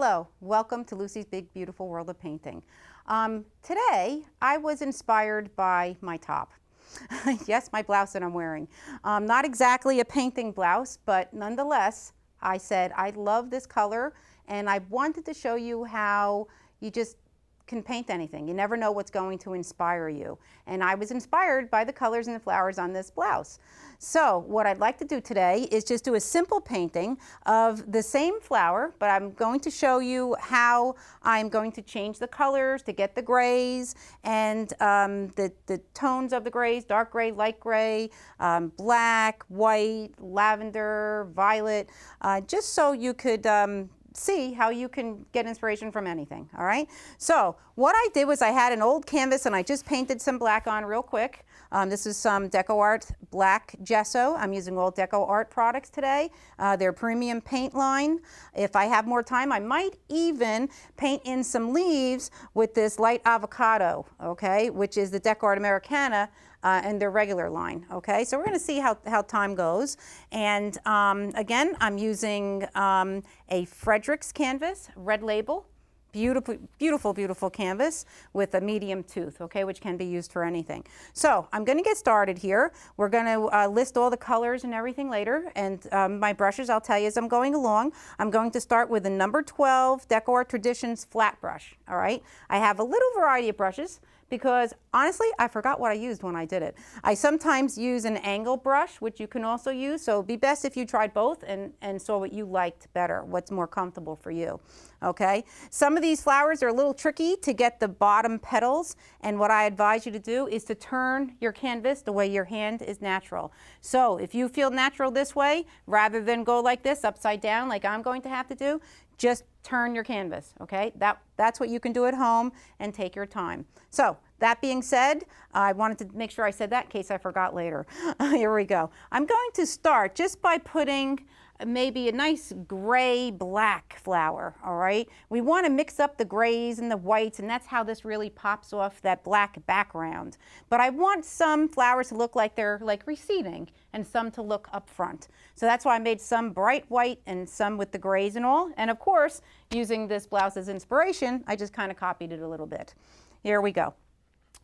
Hello, welcome to Lucy's Big Beautiful World of Painting. Today I was inspired by my top. Yes, my blouse that I'm wearing. Not exactly a painting blouse, but nonetheless, I said I love this color and I wanted to show you how you just can paint anything. You never know what's going to inspire you. And I was inspired by the colors and the flowers on this blouse. So what I'd like to do today is just do a simple painting of the same flower, but I'm going to show you how I'm going to change the colors to get the grays and the tones of the grays, dark gray, light gray, black, white, lavender, violet, just so you could see how you can get inspiration from anything, all right? So what I did was I had an old canvas and I just painted some black on real quick. This is some DecoArt black gesso. I'm using all DecoArt products today. Their premium paint line. If I have more time, I might even paint in some leaves with this light avocado, okay, which is the DecoArt Americana and their regular line, okay? So we're gonna see how time goes. And again, I'm using a Frederick's canvas, red label. Beautiful, beautiful, beautiful canvas with a medium tooth, okay, which can be used for anything. So I'm going to get started here. We're going to list all the colors and everything later, and my brushes I'll tell you as I'm going along. I'm going to start with the number 12 DecoArt Traditions flat brush, all right? I have a little variety of brushes because honestly, I forgot what I used when I did it. I sometimes use an angle brush, which you can also use, so it'd be best if you tried both and saw what you liked better, what's more comfortable for you, okay? Some of these flowers are a little tricky to get the bottom petals, and what I advise you to do is to turn your canvas the way your hand is natural. So if you feel natural this way, rather than go like this, upside down, like I'm going to have to do, just turn your canvas, okay? That's what you can do at home and take your time. So that being said, I wanted to make sure I said that in case I forgot later. Here we go. I'm going to start just by putting maybe a nice gray black flower, all right? We want to mix up the grays and the whites, and that's how this really pops off that black background. But I want some flowers to look like they're like receding and some to look up front. So that's why I made some bright white and some with the grays and all. And of course, using this blouse as inspiration, I just kind of copied it a little bit. Here we go.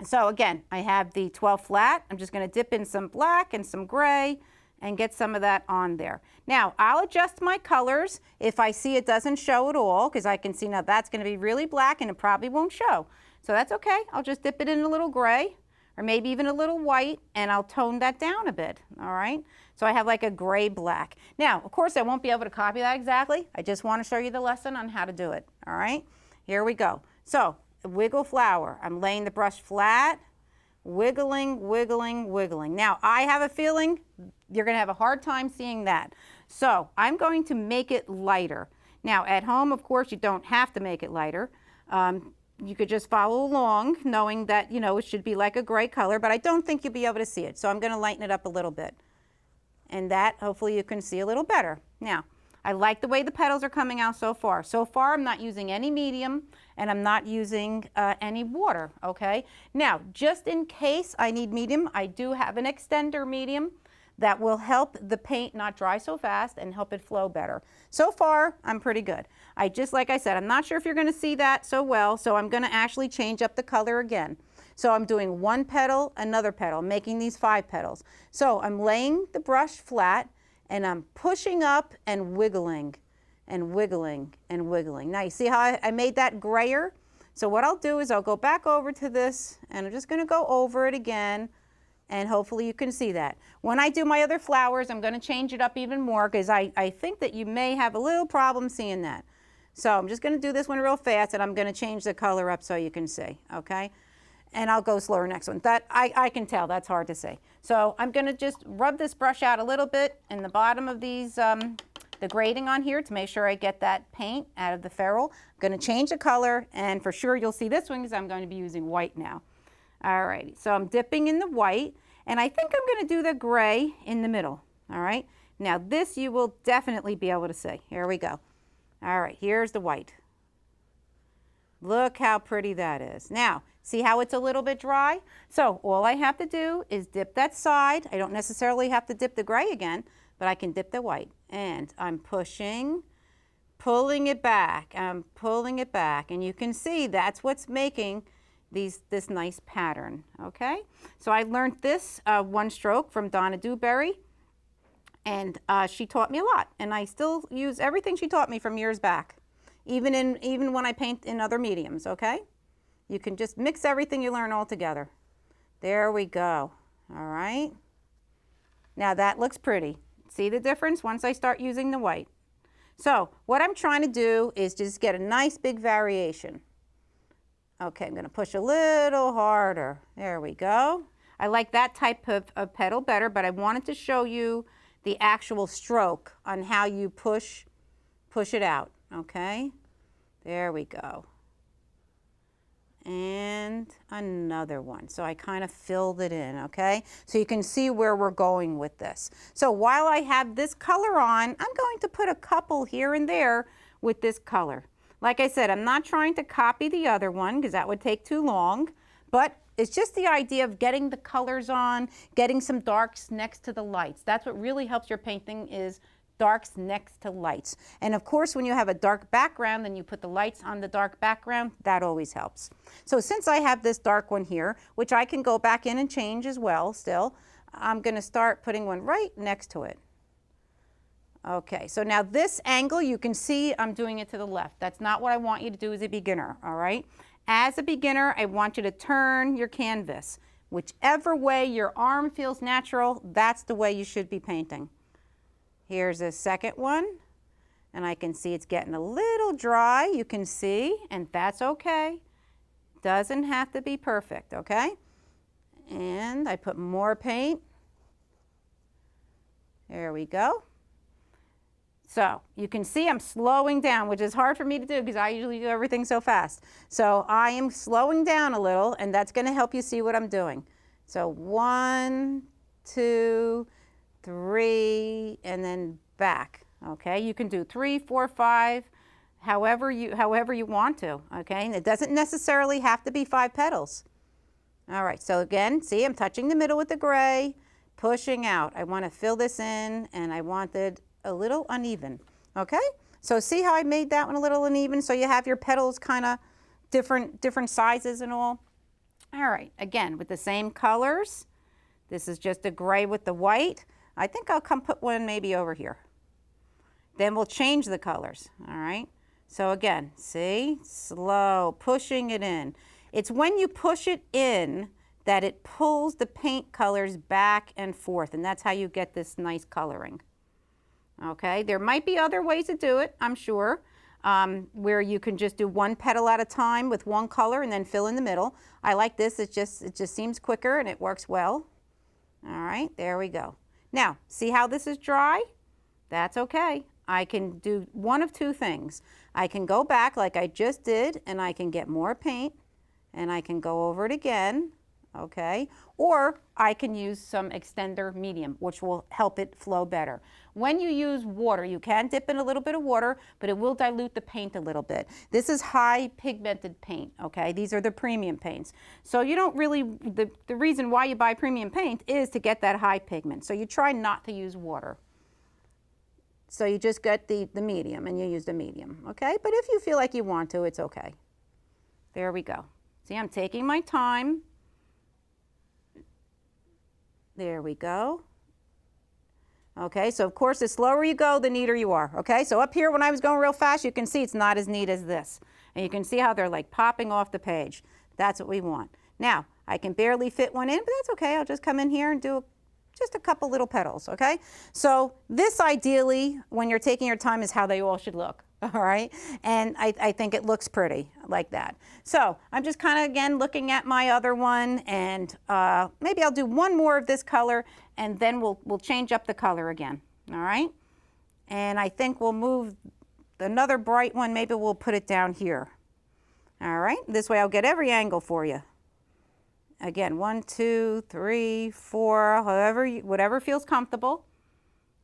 So again, I have the 12 flat. I'm just going to dip in some black and some gray and get some of that on there. Now, I'll adjust my colors if I see it doesn't show at all, because I can see now that's going to be really black and it probably won't show. So that's okay. I'll just dip it in a little gray or maybe even a little white, and I'll tone that down a bit, all right? So I have like a gray black. Now, of course, I won't be able to copy that exactly. I just want to show you the lesson on how to do it, all right? Here we go. So, wiggle flower. I'm laying the brush flat, wiggling, wiggling, wiggling. Now, I have a feeling you're going to have a hard time seeing that. So I'm going to make it lighter. Now, at home, of course, you don't have to make it lighter. You could just follow along knowing that, you know, it should be like a gray color, but I don't think you'll be able to see it. So I'm going to lighten it up a little bit. And that, hopefully, you can see a little better. Now, I like the way the petals are coming out so far. So far, I'm not using any medium and I'm not using any water, okay? Now, just in case I need medium, I do have an extender medium that will help the paint not dry so fast and help it flow better. So far, I'm pretty good. Like I said, I'm not sure if you're gonna see that so well, so I'm gonna actually change up the color again. So I'm doing one petal, another petal, making these 5 petals. So I'm laying the brush flat and I'm pushing up and wiggling and wiggling and wiggling. Now you see how I made that grayer? So what I'll do is I'll go back over to this and I'm just gonna go over it again, and hopefully you can see that. When I do my other flowers, I'm gonna change it up even more because I think that you may have a little problem seeing that. So I'm just gonna do this one real fast and I'm gonna change the color up so you can see, okay? And I'll go slower next one. That I can tell, that's hard to see. So I'm gonna just rub this brush out a little bit in the bottom of these, the grading on here to make sure I get that paint out of the ferrule. I'm gonna change the color, and for sure you'll see this one because I'm going to be using white now. All right, so I'm dipping in the white, and I think I'm gonna do the gray in the middle, all right? Now this you will definitely be able to see. Here we go. All right, here's the white. Look how pretty that is. Now, see how it's a little bit dry? So all I have to do is dip that side. I don't necessarily have to dip the gray again, but I can dip the white. And I'm pushing, pulling it back. I'm pulling it back. And you can see that's what's making this nice pattern, okay? So I learned this one stroke from Donna Dewberry, and she taught me a lot. And I still use everything she taught me from years back, even when I paint in other mediums, okay? You can just mix everything you learn all together. There we go, all right? Now that looks pretty. See the difference once I start using the white? So what I'm trying to do is just get a nice big variation. Okay, I'm going to push a little harder. There we go. I like that type of petal better, but I wanted to show you the actual stroke on how you push it out. Okay, there we go. And another one. So I kind of filled it in, okay? So you can see where we're going with this. So while I have this color on, I'm going to put a couple here and there with this color. Like I said, I'm not trying to copy the other one because that would take too long, but it's just the idea of getting the colors on, getting some darks next to the lights. That's what really helps your painting, is darks next to lights. And of course, when you have a dark background, then you put the lights on the dark background. That always helps. So since I have this dark one here, which I can go back in and change as well still, I'm going to start putting one right next to it. Okay, so now this angle, you can see I'm doing it to the left. That's not what I want you to do as a beginner, all right? As a beginner, I want you to turn your canvas. Whichever way your arm feels natural, that's the way you should be painting. Here's a second one, and I can see it's getting a little dry, you can see, and that's okay. Doesn't have to be perfect, okay? And I put more paint. There we go. So you can see I'm slowing down, which is hard for me to do because I usually do everything so fast. So I am slowing down a little, and that's going to help you see what I'm doing. So 1, 2, 3, and then back. Okay, you can do 3, 4, 5, however you want to. Okay, and it doesn't necessarily have to be 5 petals. All right, so again, see, I'm touching the middle with the gray, pushing out. I want to fill this in, and I wanted a little uneven. Okay, so see how I made that one a little uneven, so you have your petals kind of different sizes and all. All right, again with the same colors. This is just a gray with the white. I think I'll come put one maybe over here. Then we'll change the colors, all right? So again, see, slow, pushing it in. It's when you push it in that it pulls the paint colors back and forth, and that's how you get this nice coloring. Okay, there might be other ways to do it, I'm sure, where you can just do one petal at a time with one color and then fill in the middle. I like this, it just seems quicker and it works well. All right, there we go. Now, see how this is dry? That's okay. I can do one of two things. I can go back like I just did, and I can get more paint, and I can go over it again, okay? Or I can use some extender medium, which will help it flow better. When you use water, you can dip in a little bit of water, but it will dilute the paint a little bit. This is high pigmented paint, okay? These are the premium paints. So you don't really, the reason why you buy premium paint is to get that high pigment. So you try not to use water. So you just get the medium, and you use the medium, okay? But if you feel like you want to, it's okay. There we go. See, I'm taking my time. There we go. Okay, so of course the slower you go, the neater you are, okay? So up here when I was going real fast, you can see it's not as neat as this. And you can see how they're like popping off the page. That's what we want. Now, I can barely fit one in, but that's okay. I'll just come in here and do just a couple little petals, okay? So this ideally, when you're taking your time, is how they all should look, all right? And I think it looks pretty like that. So I'm just kind of, again, looking at my other one, and maybe I'll do one more of this color, and then we'll change up the color again, all right? And I think we'll move another bright one. Maybe we'll put it down here, all right? This way I'll get every angle for you. Again, 1, 2, 3, 4, whatever feels comfortable.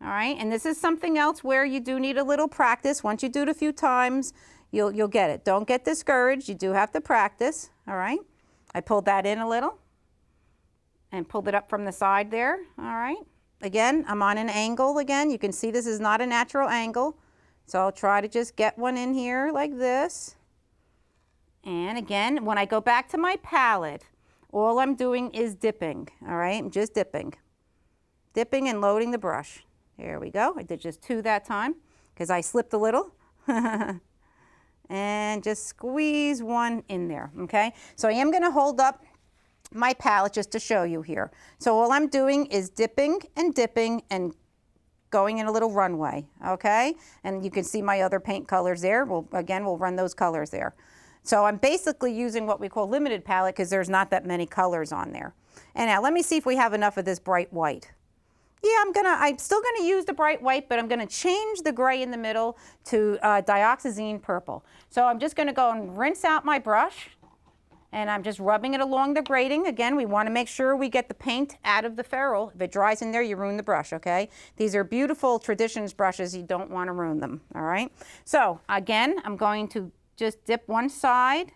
All right, and this is something else where you do need a little practice. Once you do it a few times, you'll get it. Don't get discouraged. You do have to practice. All right, I pulled that in a little and pulled it up from the side there. All right, again, I'm on an angle again. You can see this is not a natural angle. So I'll try to just get one in here like this. And again, when I go back to my palette, all I'm doing is dipping, all right? I'm just dipping. Dipping and loading the brush. There we go. I did just 2 that time because I slipped a little. And just squeeze 1 in there, okay? So I am gonna hold up my palette just to show you here. So all I'm doing is dipping and going in a little runway, okay? And you can see my other paint colors there. We'll run those colors there. So I'm basically using what we call limited palette because there's not that many colors on there. And now let me see if we have enough of this bright white. Yeah, I'm still gonna use the bright white, but I'm gonna change the gray in the middle to dioxazine purple. So I'm just gonna go and rinse out my brush, and I'm just rubbing it along the grating. Again, we wanna make sure we get the paint out of the ferrule. If it dries in there, you ruin the brush, okay? These are beautiful Traditions brushes. You don't wanna ruin them, all right? So again, I'm going to just dip one side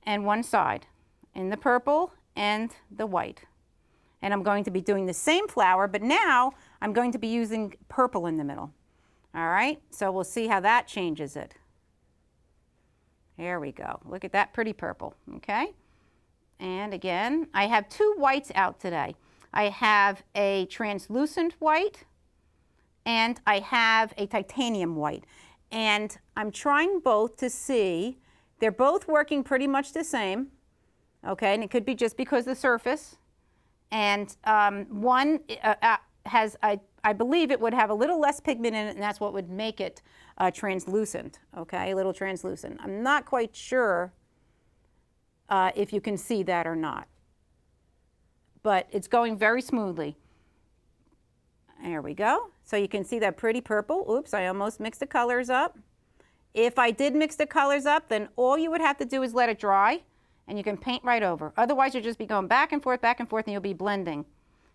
and one side in the purple and the white. And I'm going to be doing the same flower, but now I'm going to be using purple in the middle. All right, so we'll see how that changes it. Here we go. Look at that pretty purple, okay? And again, I have 2 whites out today. I have a translucent white and I have a titanium white. And I'm trying both to see, they're both working pretty much the same, okay? And it could be just because the surface. And one has, I believe it would have a little less pigment in it, and that's what would make it translucent, okay, a little translucent. I'm not quite sure if you can see that or not, but it's going very smoothly. There we go. So you can see that pretty purple. Oops, I almost mixed the colors up. If I did mix the colors up, then all you would have to do is let it dry, and you can paint right over. Otherwise, you'll just be going back and forth, and you'll be blending.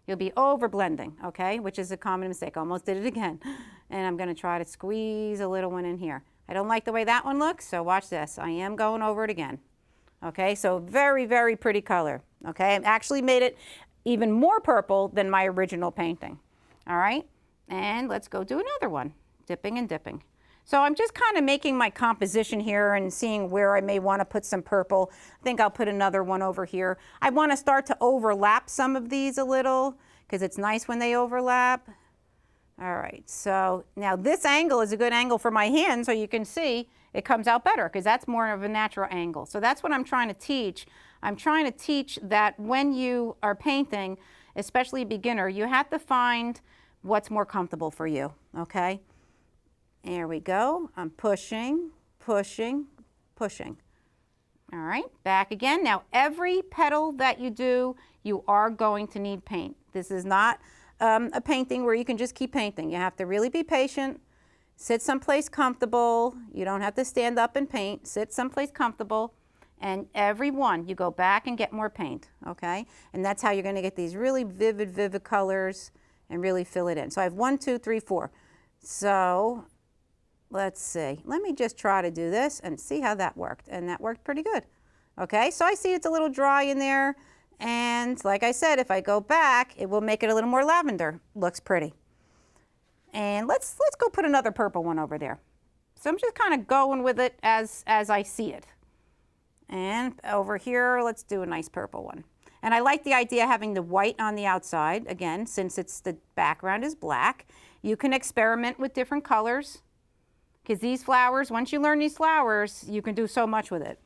You'll be over blending, okay, which is a common mistake. Almost did it again. And I'm gonna try to squeeze a little one in here. I don't like the way that one looks, so watch this. I am going over it again. Okay, so very, very pretty color. Okay, I've actually made it even more purple than my original painting. All right, and let's go do another one, dipping and dipping. So I'm just kind of making my composition here and seeing where I may want to put some purple. I think I'll put another one over here. I want to start to overlap some of these a little because it's nice when they overlap. All right, so now this angle is a good angle for my hand, so you can see it comes out better because that's more of a natural angle. So that's what I'm trying to teach. I'm trying to teach that when you are painting, especially a beginner, you have to find what's more comfortable for you, okay? There we go. I'm pushing, pushing, pushing. All right, back again. Now, every petal that you do, you are going to need paint. This is not a painting where you can just keep painting. You have to really be patient. Sit someplace comfortable. You don't have to stand up and paint. Sit someplace comfortable. And every one, you go back and get more paint, okay? And that's how you're going to get these really vivid colors and really fill it in. So I have 1, 2, 3, 4. So let's see. Let me just try to do this and see how that worked. And that worked pretty good. Okay, so I see it's a little dry in there. And like I said, if I go back, it will make it a little more lavender. Looks pretty. And let's go put another purple one over there. So I'm just kind of going with it as I see it. And over here, let's do a nice purple one. And I like the idea of having the white on the outside. Again, since the background is black, you can experiment with different colors. Because these flowers, once you learn these flowers, you can do so much with it.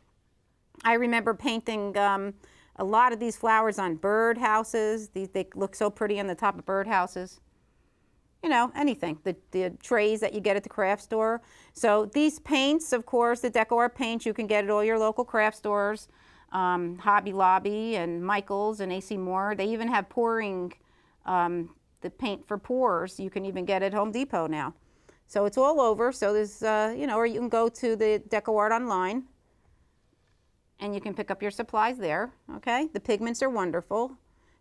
I remember painting a lot of these flowers on bird houses. They look so pretty on the top of bird houses. You know, anything, the trays that you get at the craft store. So these paints, of course, the DecoArt paints, you can get at all your local craft stores, Hobby Lobby and Michael's and AC Moore. They even have pouring, the paint for pours. You can even get at Home Depot now. So it's all over. So there's, you know, or you can go to the DecoArt online and you can pick up your supplies there, okay? The pigments are wonderful,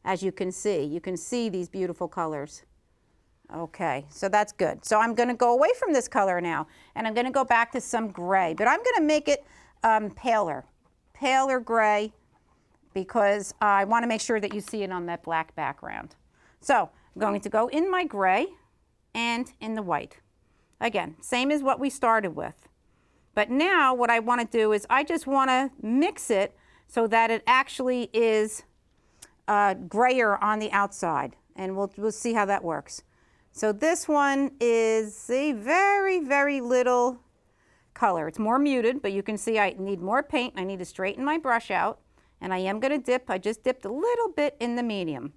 as you can see. You can see these beautiful colors. Okay, so that's good. So I'm going to go away from this color now, and I'm going to go back to some gray, but I'm going to make it paler gray, because I want to make sure that you see it on that black background. So I'm going to go in my gray and in the white. Again, same as what we started with. But now what I want to do is I just want to mix it so that it actually is grayer on the outside. And we'll see how that works. So this one is a very, very little color. It's more muted, but you can see I need more paint. I need to straighten my brush out. And I am going to dip. I just dipped a little bit in the medium.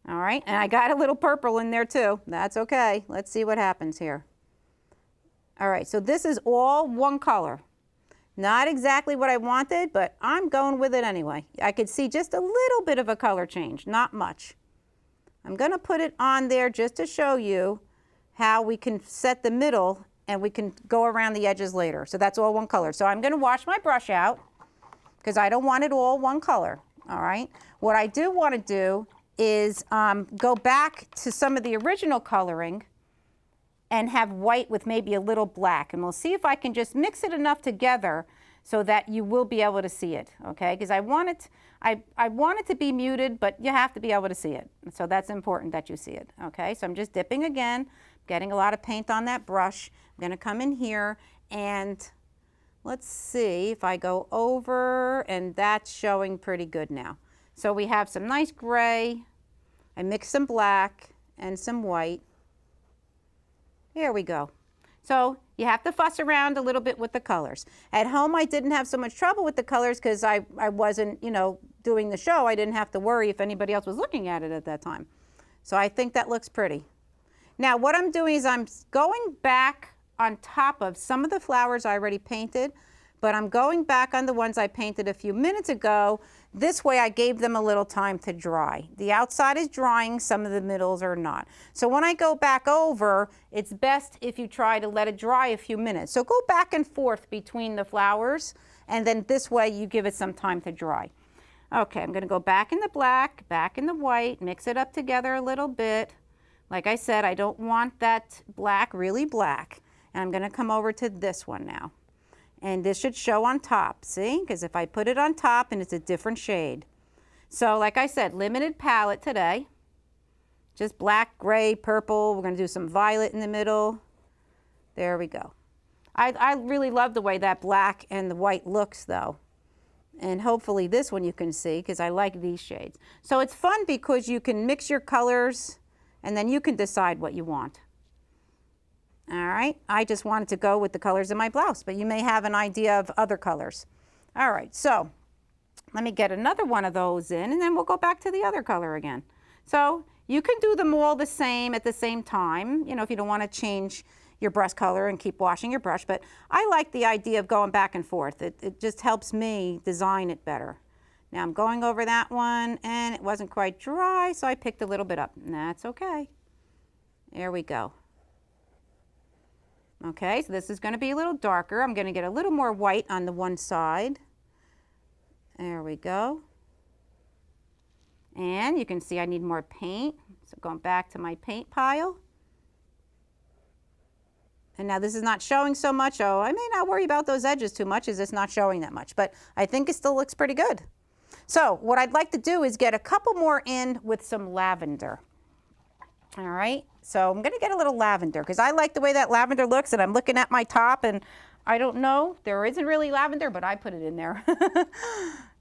All right, and I got a little purple in there too. That's okay. Let's see what happens here. All right, so this is all one color. Not exactly what I wanted, but I'm going with it anyway. I could see just a little bit of a color change, not much. I'm going to put it on there just to show you how we can set the middle and we can go around the edges later. So that's all one color. So I'm going to wash my brush out because I don't want it all one color. All right. What I do want to do is go back to some of the original coloring and have white with maybe a little black. And we'll see if I can just mix it enough together so that you will be able to see it, okay? Because I want it to be muted, but you have to be able to see it. So that's important that you see it, okay? So I'm just dipping again, getting a lot of paint on that brush. I'm gonna come in here and let's see if I go over, and that's showing pretty good now. So we have some nice gray. I mixed some black and some white. Here we go. So you have to fuss around a little bit with the colors. At home, I didn't have so much trouble with the colors because I wasn't, doing the show. I didn't have to worry if anybody else was looking at it at that time. So I think that looks pretty. Now what I'm doing is I'm going back on top of some of the flowers I already painted, but I'm going back on the ones I painted a few minutes ago. This way I gave them a little time to dry. The outside is drying, some of the middles are not. So when I go back over, it's best if you try to let it dry a few minutes. So go back and forth between the flowers, and then this way you give it some time to dry. Okay, I'm gonna go back in the black, back in the white, mix it up together a little bit. Like I said, I don't want that black really black. And I'm gonna come over to this one now. And this should show on top, see? Because if I put it on top and it's a different shade. So like I said, limited palette today. Just black, gray, purple. We're gonna do some violet in the middle. There we go. I really love the way that black and the white looks though. And hopefully this one you can see because I like these shades. So it's fun because you can mix your colors and then you can decide what you want. All right, I just wanted to go with the colors in my blouse, but you may have an idea of other colors. All right, so let me get another one of those in and then we'll go back to the other color again. So you can do them all the same at the same time, if you don't want to change your brush color and keep washing your brush, but I like the idea of going back and forth. It just helps me design it better. Now I'm going over that one and it wasn't quite dry, so I picked a little bit up, and that's okay. There we go. Okay, so this is going to be a little darker. I'm going to get a little more white on the one side. There we go. And you can see I need more paint. So going back to my paint pile. And now this is not showing so much. Oh, I may not worry about those edges too much as it's not showing that much, but I think it still looks pretty good. So what I'd like to do is get a couple more in with some lavender. All right, so I'm gonna get a little lavender because I like the way that lavender looks, and I'm looking at my top and I don't know, there isn't really lavender, but I put it in there.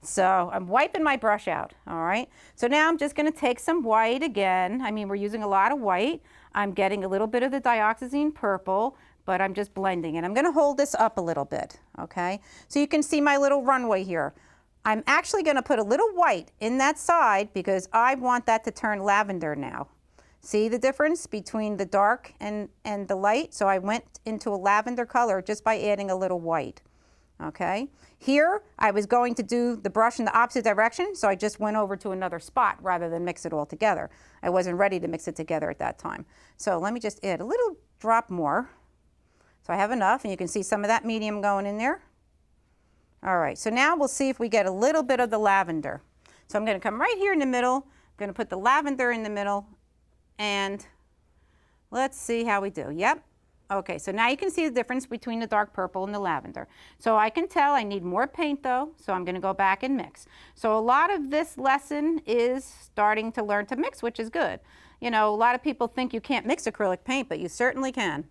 So I'm wiping my brush out, all right? So now I'm just gonna take some white again. I mean, we're using a lot of white. I'm getting a little bit of the dioxazine purple, but I'm just blending it. I'm gonna hold this up a little bit, okay? So you can see my little runway here. I'm actually gonna put a little white in that side because I want that to turn lavender now. See the difference between the dark and the light? So I went into a lavender color just by adding a little white, okay? Here, I was going to do the brush in the opposite direction, so I just went over to another spot rather than mix it all together. I wasn't ready to mix it together at that time. So let me just add a little drop more. So I have enough, and you can see some of that medium going in there. All right, so now we'll see if we get a little bit of the lavender. So I'm gonna come right here in the middle. I'm gonna put the lavender in the middle, and let's see how we do. Yep. Okay, so now you can see the difference between the dark purple and the lavender. So I can tell I need more paint though, so I'm gonna go back and mix. So a lot of this lesson is starting to learn to mix, which is good. A lot of people think you can't mix acrylic paint, but you certainly can.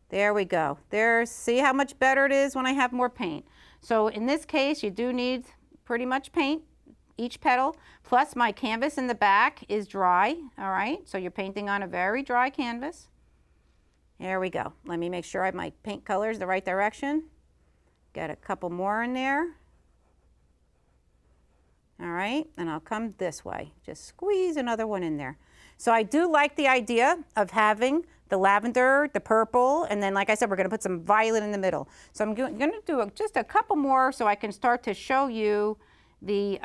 There we go. See how much better it is when I have more paint. So in this case, you do need pretty much paint, each petal, plus my canvas in the back is dry, all right? So you're painting on a very dry canvas. There we go. Let me make sure I have my paint colors the right direction. Get a couple more in there. All right, and I'll come this way. Just squeeze another one in there. So I do like the idea of having the lavender, the purple, and then like I said, we're gonna put some violet in the middle. So I'm gonna do just a couple more so I can start to show you the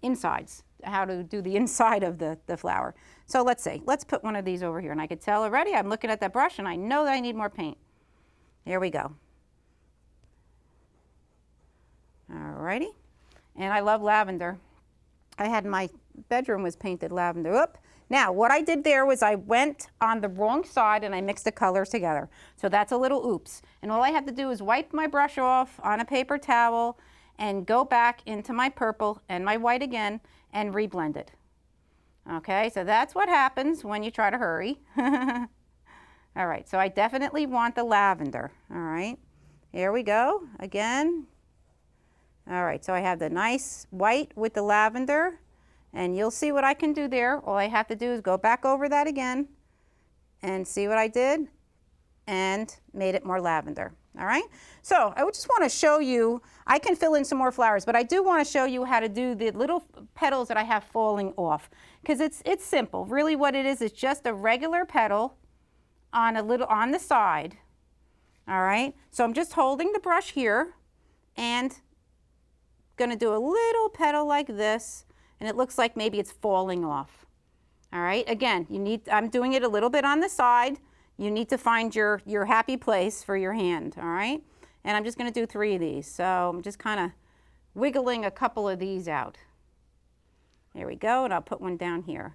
insides, how to do the inside of the flower. So let's see, let's put one of these over here. And I could tell already, I'm looking at that brush and I know that I need more paint. Here we go. All righty, and I love lavender. I had my bedroom was painted lavender. Oop. Now, what I did there was I went on the wrong side and I mixed the colors together. So that's a little oops. And all I have to do is wipe my brush off on a paper towel and go back into my purple and my white again and reblend it. Okay, so that's what happens when you try to hurry. All right, so I definitely want the lavender. All right, here we go again. All right, so I have the nice white with the lavender. And you'll see what I can do there. All I have to do is go back over that again and see what I did and made it more lavender. All right, so I just want to show you, I can fill in some more flowers, but I do want to show you how to do the little petals that I have falling off, because it's simple. Really what it is just a regular petal on the side. All right, so I'm just holding the brush here and going to do a little petal like this. And it looks like maybe it's falling off. All right, again, I'm doing it a little bit on the side. You need to find your happy place for your hand, all right? And I'm just gonna do 3 of these. So I'm just kind of wiggling a couple of these out. There we go, and I'll put one down here.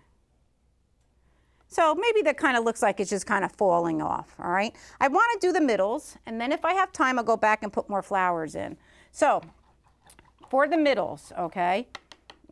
So maybe that kind of looks like it's just kind of falling off, all right? I wanna do the middles, and then if I have time, I'll go back and put more flowers in. So for the middles, okay?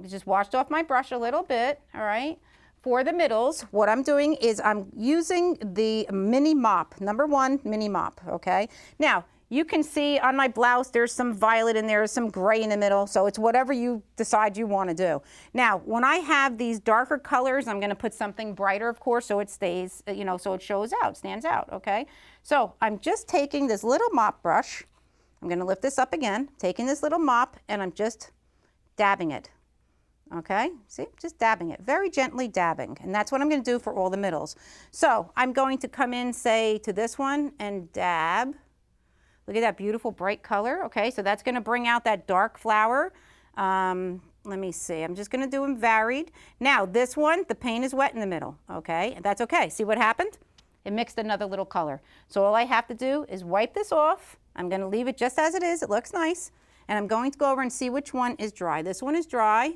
Just washed off my brush a little bit, all right? For the middles, what I'm doing is I'm using the mini mop, #1 mini mop, okay? Now, you can see on my blouse, there's some violet in there, some gray in the middle, so it's whatever you decide you want to do. Now, when I have these darker colors, I'm going to put something brighter, of course, so it stays, so it shows out, stands out, okay? So I'm just taking this little mop brush. I'm going to lift this up again, taking this little mop, and I'm just dabbing it. Okay, see, just dabbing it, very gently dabbing. And that's what I'm going to do for all the middles. So I'm going to come in, say, to this one and dab. Look at that beautiful bright color. Okay, so that's going to bring out that dark flower. Let me see, I'm just going to do them varied. Now, this one, the paint is wet in the middle. Okay, and that's okay. See what happened? It mixed another little color. So all I have to do is wipe this off. I'm going to leave it just as it is. It looks nice. And I'm going to go over and see which one is dry. This one is dry.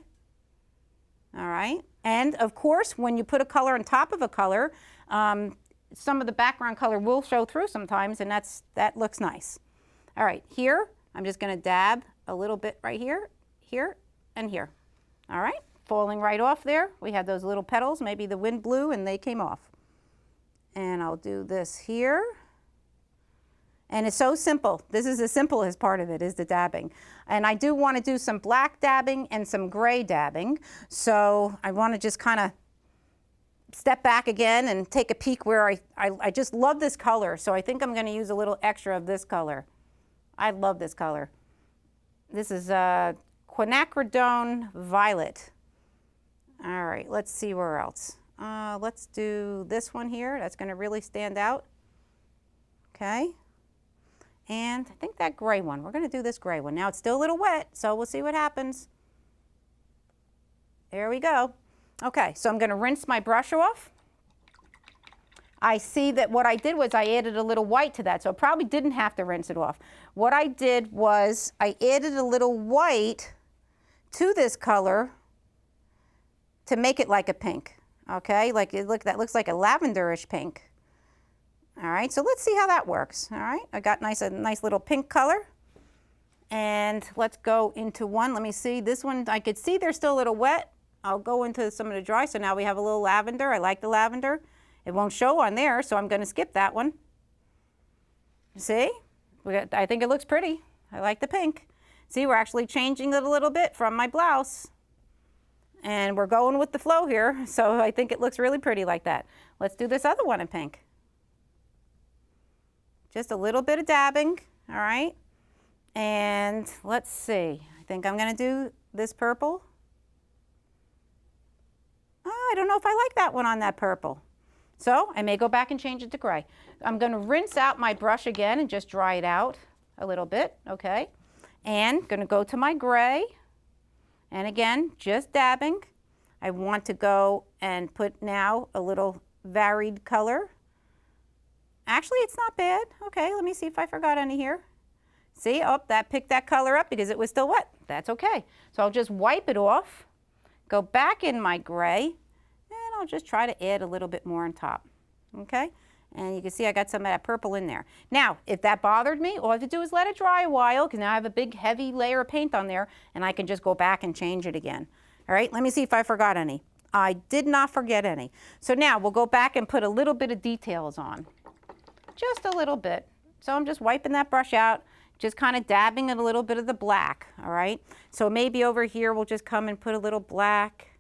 All right, and of course, when you put a color on top of a color, some of the background color will show through sometimes, and that looks nice. All right, here, I'm just gonna dab a little bit right here, here, and here. All right, falling right off there. We had those little petals, maybe the wind blew and they came off. And I'll do this here. And it's so simple. This is the simplest part of it, is the dabbing. And I do want to do some black dabbing and some gray dabbing. So I want to just kind of step back again and take a peek where I just love this color. So I think I'm going to use a little extra of this color. I love this color. This is quinacridone violet. All right, let's see where else. Let's do this one here. That's going to really stand out. Okay. And I think that gray one, we're going to do this gray one. Now it's still a little wet, so we'll see what happens. There we go. Okay, so I'm going to rinse my brush off. I see that what I did was I added a little white to that, so I probably didn't have to rinse it off. What I did was I added a little white to this color to make it like a pink. Okay, that looks like a lavenderish pink. All right, so let's see how that works. All right, I got a nice little pink color. And let's go into one. Let me see, this one, I could see they're still a little wet. I'll go into some of the dry, so now we have a little lavender. I like the lavender. It won't show on there, so I'm gonna skip that one. See? I think it looks pretty. I like the pink. See, we're actually changing it a little bit from my blouse. And we're going with the flow here, so I think it looks really pretty like that. Let's do this other one in pink. Just a little bit of dabbing, all right? And let's see, I think I'm gonna do this purple. Oh, I don't know if I like that one on that purple. So I may go back and change it to gray. I'm gonna rinse out my brush again and just dry it out a little bit, okay? And gonna go to my gray. And again, just dabbing. I want to go and put now a little varied color. Actually, it's not bad. Okay, let me see if I forgot any here. See, oh, that picked that color up because it was still wet. That's okay. So I'll just wipe it off, go back in my gray, and I'll just try to add a little bit more on top, okay? And you can see I got some of that purple in there. Now, if that bothered me, all I have to do is let it dry a while, because now I have a big heavy layer of paint on there, and I can just go back and change it again. All right, let me see if I forgot any. I did not forget any. So now we'll go back and put a little bit of details on. Just a little bit. So I'm just wiping that brush out, just kind of dabbing in a little bit of the black, all right? So maybe over here we'll just come and put a little black.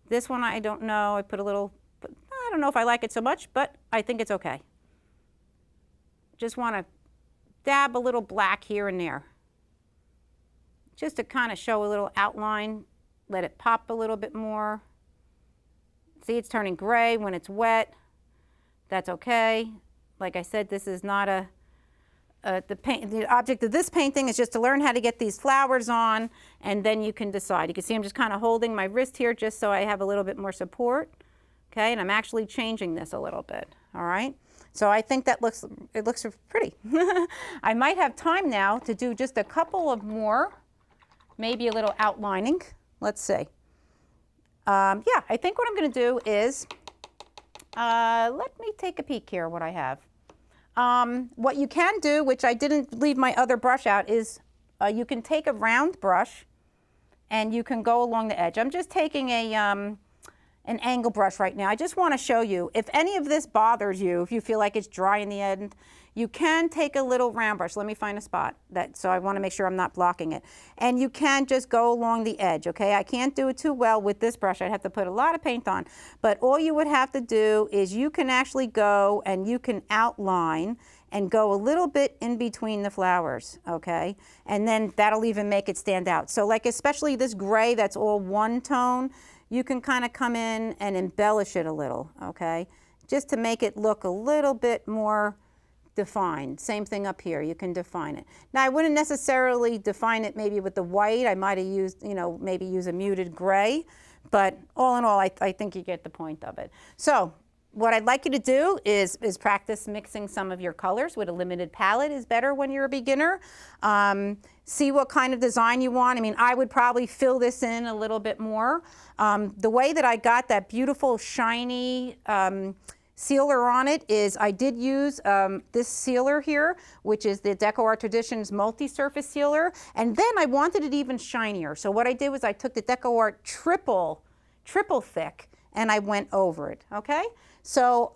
This one I don't know, I put a little, I don't know if I like it so much, but I think it's okay. Just want to dab a little black here and there. Just to kind of show a little outline, let it pop a little bit more. See, it's turning gray when it's wet. That's okay. Like I said, this is not the object of this painting is just to learn how to get these flowers on, and then you can decide. You can see I'm just kind of holding my wrist here just so I have a little bit more support. Okay, and I'm actually changing this a little bit, all right? So I think that looks pretty. I might have time now to do just a couple of more, maybe a little outlining. Let's see. Yeah, I think what I'm gonna do is, let me take a peek here what I have. What you can do, which I didn't leave my other brush out, is you can take a round brush and you can go along the edge. I'm just taking an angle brush right now. I just want to show you, if any of this bothers you, if you feel like it's dry in the end, you can take a little round brush. Let me find a spot, so I want to make sure I'm not blocking it. And you can just go along the edge, okay? I can't do it too well with this brush. I'd have to put a lot of paint on. But all you would have to do is you can actually go and you can outline and go a little bit in between the flowers, okay? And then that'll even make it stand out. So like especially this gray that's all one tone, you can kind of come in and embellish it a little, okay? Just to make it look a little bit more defined. Same thing up here, you can define it. Now I wouldn't necessarily define it maybe with the white. I might have used, maybe use a muted gray, but all in all, I think you get the point of it. So what I'd like you to do is practice mixing some of your colors with a limited palette is better when you're a beginner. See what kind of design you want. I mean, I would probably fill this in a little bit more. The way that I got that beautiful shiny sealer on it is I did use this sealer here, which is the DecoArt Traditions multi-surface sealer, and then I wanted it even shinier. So what I did was I took the DecoArt triple thick and I went over it, okay? So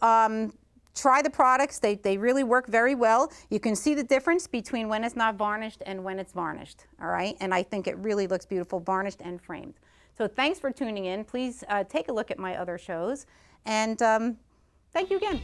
try the products, they really work very well. You can see the difference between when it's not varnished and when it's varnished, all right? And I think it really looks beautiful, varnished and framed. So thanks for tuning in. Please take a look at my other shows, and thank you again.